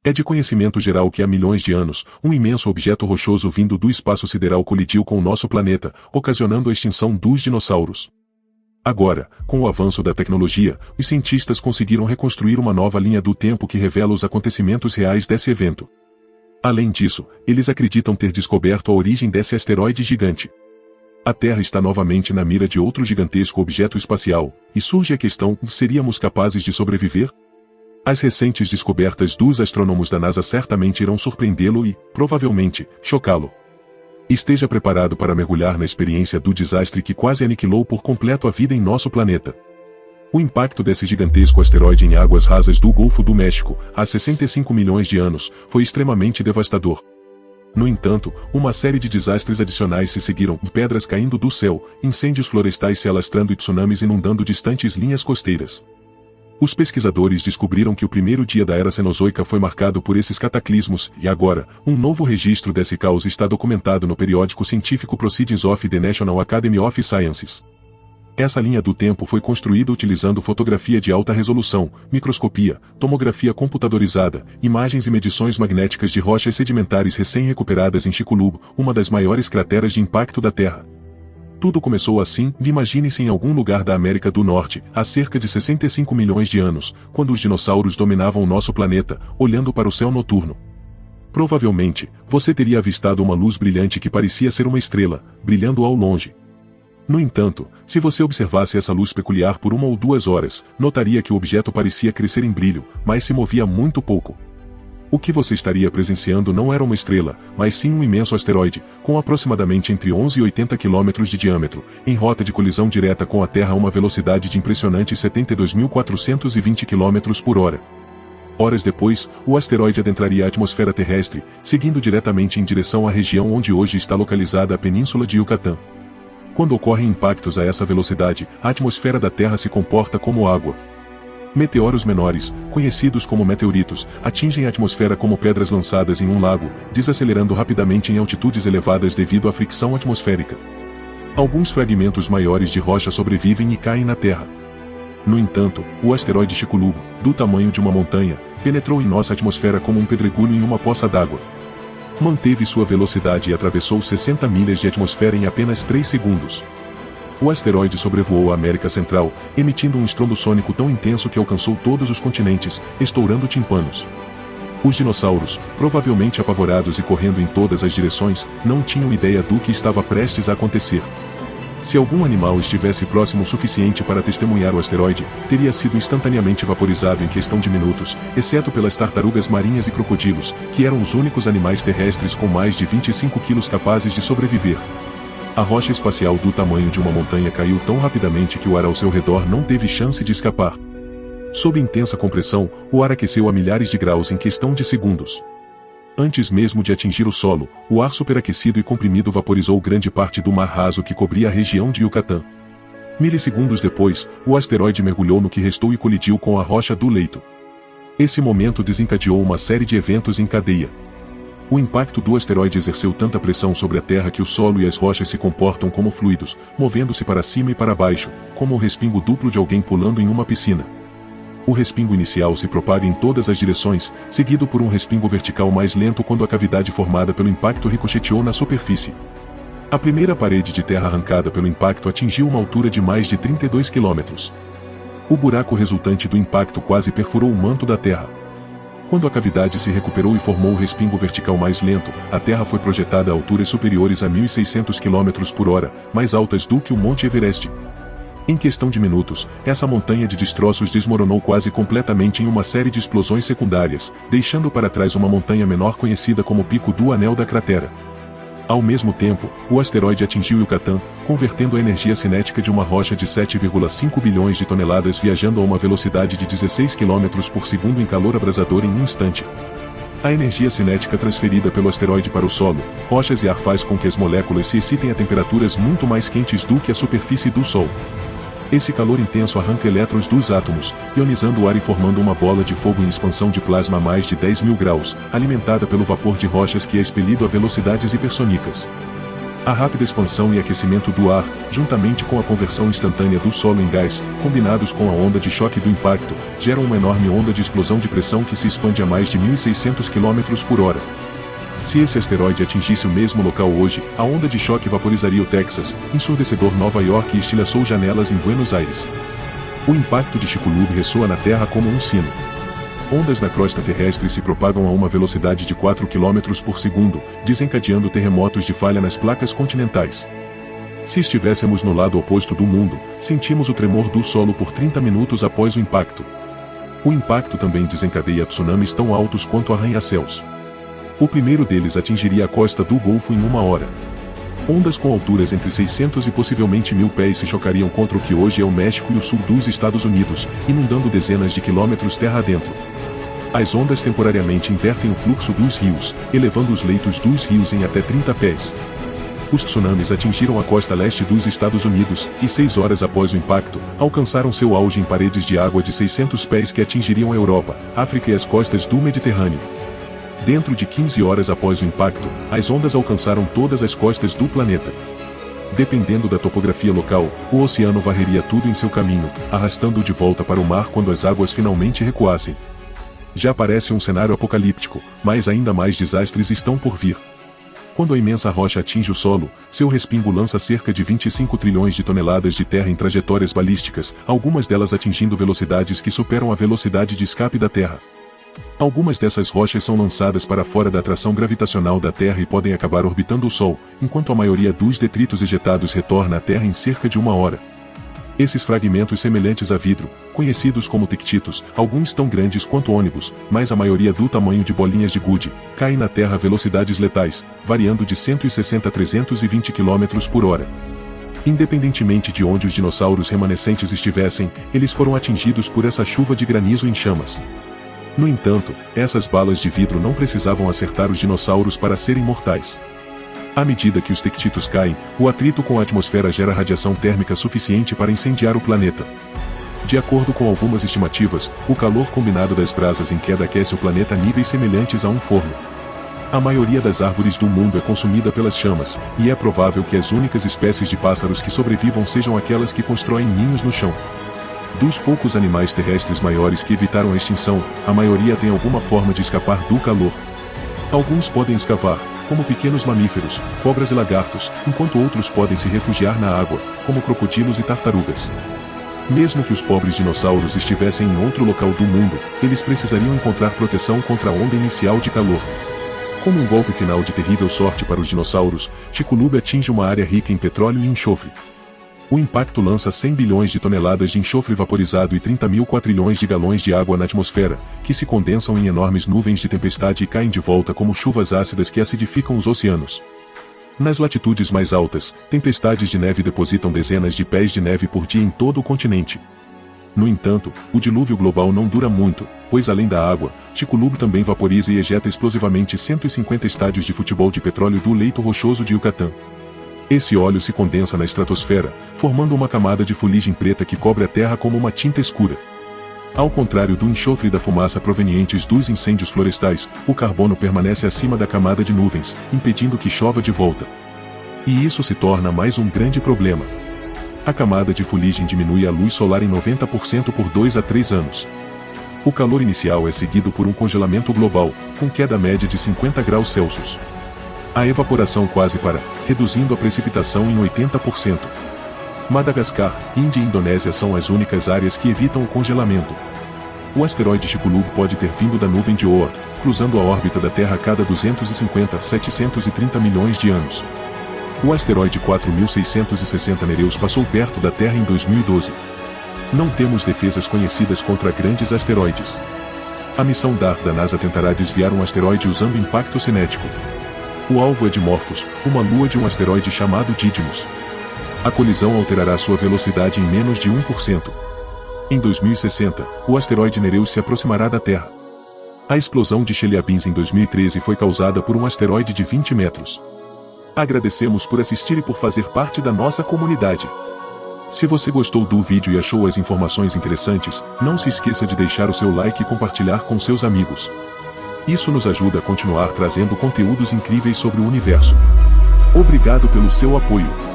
É de conhecimento geral que há milhões de anos, um imenso objeto rochoso vindo do espaço sideral colidiu com o nosso planeta, ocasionando a extinção dos dinossauros. Agora, com o avanço da tecnologia, os cientistas conseguiram reconstruir uma nova linha do tempo que revela os acontecimentos reais desse evento. Além disso, eles acreditam ter descoberto a origem desse asteroide gigante. A Terra está novamente na mira de outro gigantesco objeto espacial, e surge a questão: seríamos capazes de sobreviver? As recentes descobertas dos astrônomos da NASA certamente irão surpreendê-lo e, provavelmente, chocá-lo. Esteja preparado para mergulhar na experiência do desastre que quase aniquilou por completo a vida em nosso planeta. O impacto desse gigantesco asteroide em águas rasas do Golfo do México, há 65 milhões de anos, foi extremamente devastador. No entanto, uma série de desastres adicionais se seguiram: pedras caindo do céu, incêndios florestais se alastrando e tsunamis inundando distantes linhas costeiras. Os pesquisadores descobriram que o primeiro dia da Era Cenozoica foi marcado por esses cataclismos, e agora, um novo registro desse caos está documentado no periódico científico Proceedings of the National Academy of Sciences. Essa linha do tempo foi construída utilizando fotografia de alta resolução, microscopia, tomografia computadorizada, imagens e medições magnéticas de rochas sedimentares recém-recuperadas em Chicxulub, uma das maiores crateras de impacto da Terra. Tudo começou assim: imagine-se em algum lugar da América do Norte, há cerca de 65 milhões de anos, quando os dinossauros dominavam o nosso planeta, olhando para o céu noturno. Provavelmente, você teria avistado uma luz brilhante que parecia ser uma estrela, brilhando ao longe. No entanto, se você observasse essa luz peculiar por 1 ou 2 horas, notaria que o objeto parecia crescer em brilho, mas se movia muito pouco. O que você estaria presenciando não era uma estrela, mas sim um imenso asteroide, com aproximadamente entre 11 e 80 km de diâmetro, em rota de colisão direta com a Terra a uma velocidade de impressionantes 72.420 km por hora. Horas depois, o asteroide adentraria a atmosfera terrestre, seguindo diretamente em direção à região onde hoje está localizada a Península de Yucatán. Quando ocorrem impactos a essa velocidade, a atmosfera da Terra se comporta como água. Meteoros menores, conhecidos como meteoritos, atingem a atmosfera como pedras lançadas em um lago, desacelerando rapidamente em altitudes elevadas devido à fricção atmosférica. Alguns fragmentos maiores de rocha sobrevivem e caem na Terra. No entanto, o asteroide Chicxulub, do tamanho de uma montanha, penetrou em nossa atmosfera como um pedregulho em uma poça d'água. Manteve sua velocidade e atravessou 60 milhas de atmosfera em apenas 3 segundos. O asteroide sobrevoou a América Central, emitindo um estrondo sônico tão intenso que alcançou todos os continentes, estourando tímpanos. Os dinossauros, provavelmente apavorados e correndo em todas as direções, não tinham ideia do que estava prestes a acontecer. Se algum animal estivesse próximo o suficiente para testemunhar o asteroide, teria sido instantaneamente vaporizado em questão de minutos, exceto pelas tartarugas marinhas e crocodilos, que eram os únicos animais terrestres com mais de 25 quilos capazes de sobreviver. A rocha espacial do tamanho de uma montanha caiu tão rapidamente que o ar ao seu redor não teve chance de escapar. Sob intensa compressão, o ar aqueceu a milhares de graus em questão de segundos. Antes mesmo de atingir o solo, o ar superaquecido e comprimido vaporizou grande parte do mar raso que cobria a região de Yucatán. Milissegundos depois, o asteroide mergulhou no que restou e colidiu com a rocha do leito. Esse momento desencadeou uma série de eventos em cadeia. O impacto do asteroide exerceu tanta pressão sobre a Terra que o solo e as rochas se comportam como fluidos, movendo-se para cima e para baixo, como o respingo duplo de alguém pulando em uma piscina. O respingo inicial se propaga em todas as direções, seguido por um respingo vertical mais lento quando a cavidade formada pelo impacto ricocheteou na superfície. A primeira parede de terra arrancada pelo impacto atingiu uma altura de mais de 32 km. O buraco resultante do impacto quase perfurou o manto da Terra. Quando a cavidade se recuperou e formou o respingo vertical mais lento, a Terra foi projetada a alturas superiores a 1.600 km por hora, mais altas do que o Monte Everest. Em questão de minutos, essa montanha de destroços desmoronou quase completamente em uma série de explosões secundárias, deixando para trás uma montanha menor conhecida como Pico do Anel da Cratera. Ao mesmo tempo, o asteroide atingiu Yucatán, convertendo a energia cinética de uma rocha de 7,5 bilhões de toneladas viajando a uma velocidade de 16 km por segundo em calor abrasador em um instante. A energia cinética transferida pelo asteroide para o solo, rochas e ar faz com que as moléculas se excitem a temperaturas muito mais quentes do que a superfície do Sol. Esse calor intenso arranca elétrons dos átomos, ionizando o ar e formando uma bola de fogo em expansão de plasma a mais de 10.000 graus, alimentada pelo vapor de rochas que é expelido a velocidades hipersônicas. A rápida expansão e aquecimento do ar, juntamente com a conversão instantânea do solo em gás, combinados com a onda de choque do impacto, geram uma enorme onda de explosão de pressão que se expande a mais de 1.600 km por hora. Se esse asteroide atingisse o mesmo local hoje, a onda de choque vaporizaria o Texas, ensurdecedor Nova York e estilhaçou janelas em Buenos Aires. O impacto de Chicxulub ressoa na Terra como um sino. Ondas na crosta terrestre se propagam a uma velocidade de 4 km por segundo, desencadeando terremotos de falha nas placas continentais. Se estivéssemos no lado oposto do mundo, sentimos o tremor do solo por 30 minutos após o impacto. O impacto também desencadeia tsunamis tão altos quanto arranha-céus. O primeiro deles atingiria a costa do Golfo em 1 hora. Ondas com alturas entre 600 e possivelmente 1.000 pés se chocariam contra o que hoje é o México e o sul dos Estados Unidos, inundando dezenas de quilômetros terra adentro. As ondas temporariamente invertem o fluxo dos rios, elevando os leitos dos rios em até 30 pés. Os tsunamis atingiram a costa leste dos Estados Unidos, e 6 horas após o impacto, alcançaram seu auge em paredes de água de 600 pés que atingiriam a Europa, África e as costas do Mediterrâneo. Dentro de 15 horas após o impacto, as ondas alcançaram todas as costas do planeta. Dependendo da topografia local, o oceano varreria tudo em seu caminho, arrastando-o de volta para o mar quando as águas finalmente recuassem. Já parece um cenário apocalíptico, mas ainda mais desastres estão por vir. Quando a imensa rocha atinge o solo, seu respingo lança cerca de 25 trilhões de toneladas de terra em trajetórias balísticas, algumas delas atingindo velocidades que superam a velocidade de escape da Terra. Algumas dessas rochas são lançadas para fora da atração gravitacional da Terra e podem acabar orbitando o Sol, enquanto a maioria dos detritos ejetados retorna à Terra em cerca de 1 hora. Esses fragmentos semelhantes a vidro, conhecidos como tectitos, alguns tão grandes quanto ônibus, mas a maioria do tamanho de bolinhas de gude, caem na Terra a velocidades letais, variando de 160 a 320 km por hora. Independentemente de onde os dinossauros remanescentes estivessem, eles foram atingidos por essa chuva de granizo em chamas. No entanto, essas balas de vidro não precisavam acertar os dinossauros para serem mortais. À medida que os tectitos caem, o atrito com a atmosfera gera radiação térmica suficiente para incendiar o planeta. De acordo com algumas estimativas, o calor combinado das brasas em queda aquece o planeta a níveis semelhantes a um forno. A maioria das árvores do mundo é consumida pelas chamas, e é provável que as únicas espécies de pássaros que sobrevivam sejam aquelas que constroem ninhos no chão. Dos poucos animais terrestres maiores que evitaram a extinção, a maioria tem alguma forma de escapar do calor. Alguns podem escavar, como pequenos mamíferos, cobras e lagartos, enquanto outros podem se refugiar na água, como crocodilos e tartarugas. Mesmo que os pobres dinossauros estivessem em outro local do mundo, eles precisariam encontrar proteção contra a onda inicial de calor. Como um golpe final de terrível sorte para os dinossauros, Chicxulub atinge uma área rica em petróleo e enxofre. O impacto lança 100 bilhões de toneladas de enxofre vaporizado e 30.000 quatrilhões de galões de água na atmosfera, que se condensam em enormes nuvens de tempestade e caem de volta como chuvas ácidas que acidificam os oceanos. Nas latitudes mais altas, tempestades de neve depositam dezenas de pés de neve por dia em todo o continente. No entanto, o dilúvio global não dura muito, pois além da água, Chicxulub também vaporiza e ejeta explosivamente 150 estádios de futebol de petróleo do leito rochoso de Yucatán. Esse óleo se condensa na estratosfera, formando uma camada de fuligem preta que cobre a Terra como uma tinta escura. Ao contrário do enxofre e da fumaça provenientes dos incêndios florestais, o carbono permanece acima da camada de nuvens, impedindo que chova de volta. E isso se torna mais um grande problema. A camada de fuligem diminui a luz solar em 90% por 2 a 3 anos. O calor inicial é seguido por um congelamento global, com queda média de 50 graus Celsius. A evaporação quase para, reduzindo a precipitação em 80%. Madagascar, Índia e Indonésia são as únicas áreas que evitam o congelamento. O asteroide Chicxulub pode ter vindo da nuvem de Oort, cruzando a órbita da Terra a cada 250 a 730 milhões de anos. O asteroide 4660 Nereus passou perto da Terra em 2012. Não temos defesas conhecidas contra grandes asteroides. A missão DART da NASA tentará desviar um asteroide usando impacto cinético. O alvo é Dimorphos, uma lua de um asteroide chamado Didymos. A colisão alterará sua velocidade em menos de 1%. Em 2060, o asteroide Nereus se aproximará da Terra. A explosão de Chelyabinsk em 2013 foi causada por um asteroide de 20 metros. Agradecemos por assistir e por fazer parte da nossa comunidade. Se você gostou do vídeo e achou as informações interessantes, não se esqueça de deixar o seu like e compartilhar com seus amigos. Isso nos ajuda a continuar trazendo conteúdos incríveis sobre o universo. Obrigado pelo seu apoio.